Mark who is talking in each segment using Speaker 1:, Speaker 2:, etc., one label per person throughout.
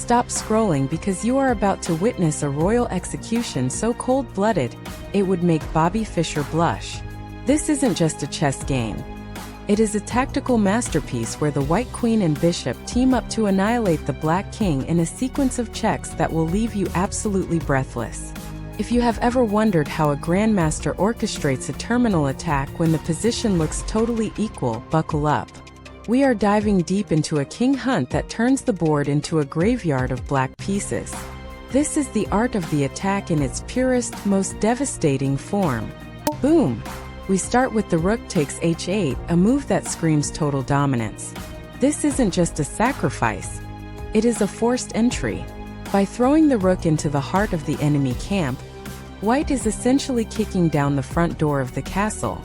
Speaker 1: stop scrolling because you are about to witness a royal execution so cold-blooded, it would make Bobby Fischer blush. This isn't just a chess game. It is a tactical masterpiece where the white queen and bishop team up to annihilate the black king in a sequence of checks that will leave you absolutely breathless. If you have ever wondered how a grandmaster orchestrates a terminal attack when the position looks totally equal, buckle up. We are diving deep into a king hunt that turns the board into a graveyard of black pieces. This is the art of the attack in its purest, most devastating form. Boom! We start with the rook takes h8, a move that screams total dominance. This isn't just a sacrifice. It is a forced entry. By throwing the rook into the heart of the enemy camp, white is essentially kicking down the front door of the castle.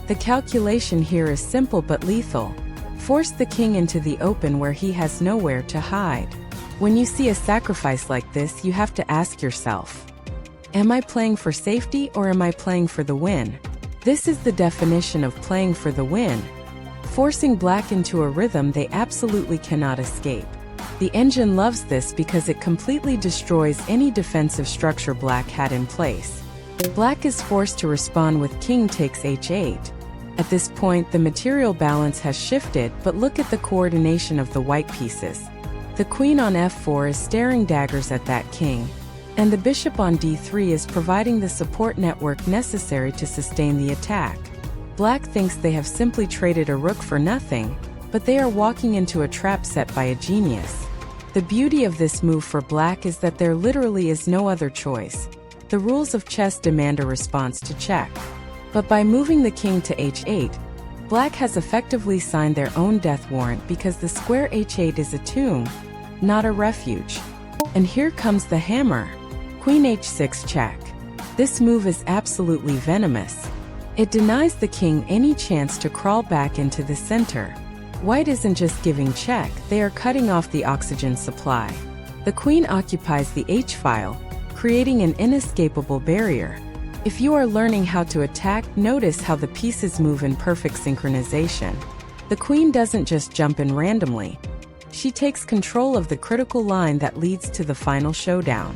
Speaker 1: The calculation here is simple but lethal. Force the king into the open where he has nowhere to hide. When you see a sacrifice like this, you have to ask yourself, am I playing for safety or am I playing for the win? This is the definition of playing for the win. Forcing black into a rhythm they absolutely cannot escape. The engine loves this because it completely destroys any defensive structure black had in place. Black is forced to respond with king takes h8. At this point, the material balance has shifted, but look at the coordination of the white pieces. The queen on f4 is staring daggers at that king, and the bishop on d3 is providing the support network necessary to sustain the attack. Black thinks they have simply traded a rook for nothing, but they are walking into a trap set by a genius. The beauty of this move for black is that there literally is no other choice. The rules of chess demand a response to check. But by moving the king to h8, black has effectively signed their own death warrant because the square h8 is a tomb, not a refuge. And here comes the hammer. Queen h6 check. This move is absolutely venomous. It denies the king any chance to crawl back into the center. White isn't just giving check, they are cutting off the oxygen supply. The queen occupies the h-file, creating an inescapable barrier. If you are learning how to attack, notice how the pieces move in perfect synchronization. The queen doesn't just jump in randomly. She takes control of the critical line that leads to the final showdown.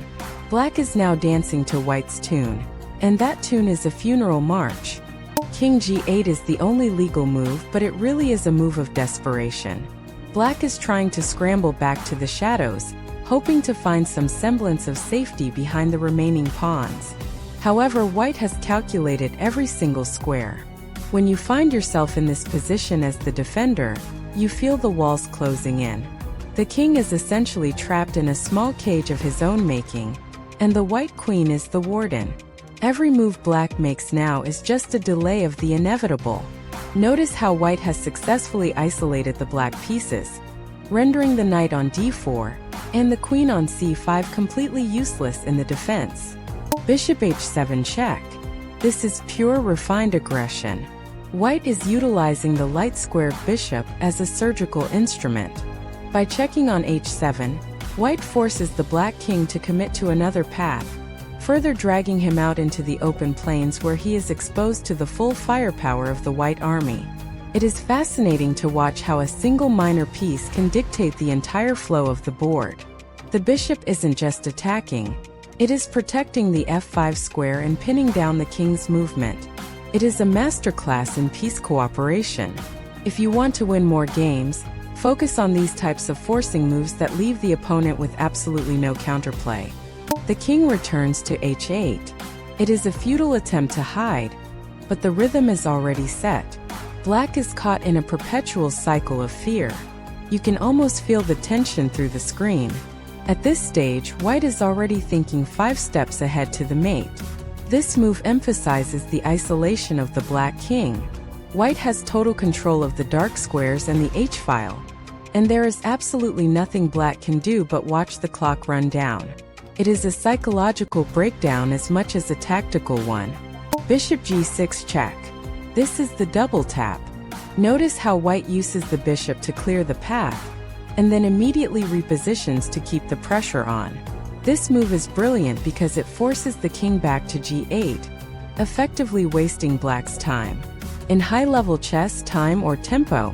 Speaker 1: Black is now dancing to white's tune, and that tune is a funeral march. King g8 is the only legal move, but it really is a move of desperation. Black is trying to scramble back to the shadows, hoping to find some semblance of safety behind the remaining pawns. However, white has calculated every single square. When you find yourself in this position as the defender, you feel the walls closing in. The king is essentially trapped in a small cage of his own making, and the white queen is the warden. Every move black makes now is just a delay of the inevitable. Notice how white has successfully isolated the black pieces, rendering the knight on d4 and the queen on c5 completely useless in the defense. Bishop h7 check. This is pure refined aggression. White is utilizing the light-squared bishop as a surgical instrument. By checking on h7, white forces the black king to commit to another path, further dragging him out into the open plains where he is exposed to the full firepower of the white army. It is fascinating to watch how a single minor piece can dictate the entire flow of the board. The bishop isn't just attacking. It is protecting the f5 square and pinning down the king's movement. It is a masterclass in piece cooperation. If you want to win more games, focus on these types of forcing moves that leave the opponent with absolutely no counterplay. The king returns to h8. It is a futile attempt to hide, but the rhythm is already set. Black is caught in a perpetual cycle of fear. You can almost feel the tension through the screen. At this stage, white is already thinking 5 steps ahead to the mate. This move emphasizes the isolation of the black king. White has total control of the dark squares and the h-file, and there is absolutely nothing black can do but watch the clock run down. It is a psychological breakdown as much as a tactical one. Bishop g6 check. This is the double tap. Notice how white uses the bishop to clear the path, and then immediately repositions to keep the pressure on. This move is brilliant because it forces the king back to g8, effectively wasting black's time. In high-level chess, time or tempo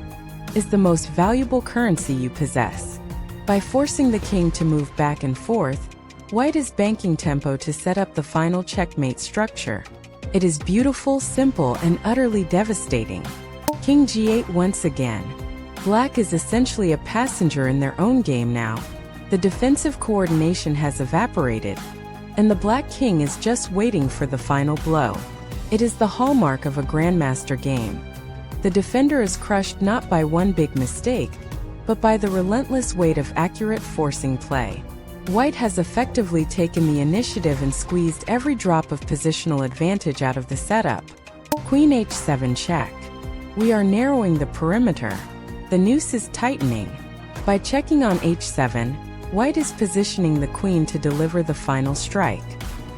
Speaker 1: is the most valuable currency you possess. By forcing the king to move back and forth, white is banking tempo to set up the final checkmate structure. It is beautiful, simple, and utterly devastating. King g8 once again. Black is essentially a passenger in their own game now. The defensive coordination has evaporated, and the black king is just waiting for the final blow. It is the hallmark of a grandmaster game. The defender is crushed not by one big mistake, but by the relentless weight of accurate forcing play. White has effectively taken the initiative and squeezed every drop of positional advantage out of the setup. Queen h7 check. We are narrowing the perimeter. The noose is tightening. By checking on h7, white is positioning the queen to deliver the final strike.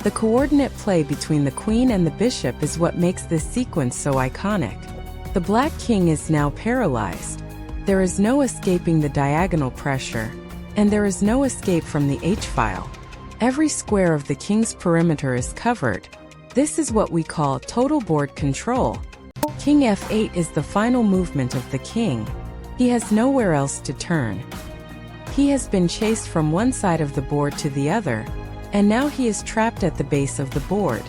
Speaker 1: The coordinate play between the queen and the bishop is what makes this sequence so iconic. The black king is now paralyzed. There is no escaping the diagonal pressure, and there is no escape from the h-file. Every square of the king's perimeter is covered. This is what we call total board control. King f8 is the final movement of the king. He has nowhere else to turn. He has been chased from one side of the board to the other, and now he is trapped at the base of the board.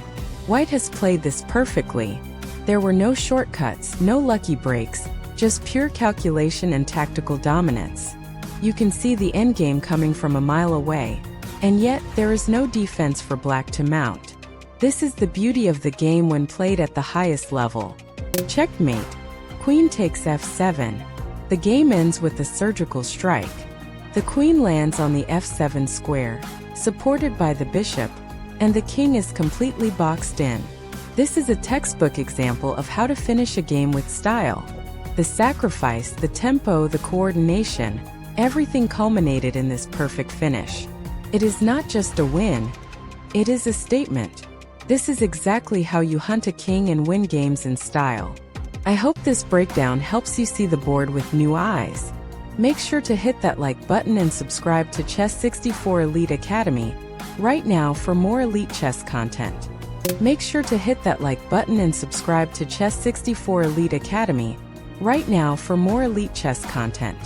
Speaker 1: White has played this perfectly. There were no shortcuts, no lucky breaks, just pure calculation and tactical dominance. You can see the endgame coming from a mile away, and yet there is no defense for black to mount. This is the beauty of the game when played at the highest level. Checkmate. Queen takes f7. The game ends with a surgical strike. The queen lands on the f7 square, supported by the bishop, and the king is completely boxed in. This is a textbook example of how to finish a game with style. The sacrifice, the tempo, the coordination, everything culminated in this perfect finish. It is not just a win, it is a statement. This is exactly how you hunt a king and win games in style. I hope this breakdown helps you see the board with new eyes. Make sure to hit that like button and subscribe to Chess64 Elite Academy right now for more elite chess content. Make sure to hit that like button and subscribe to Chess64 Elite Academy right now for more elite chess content.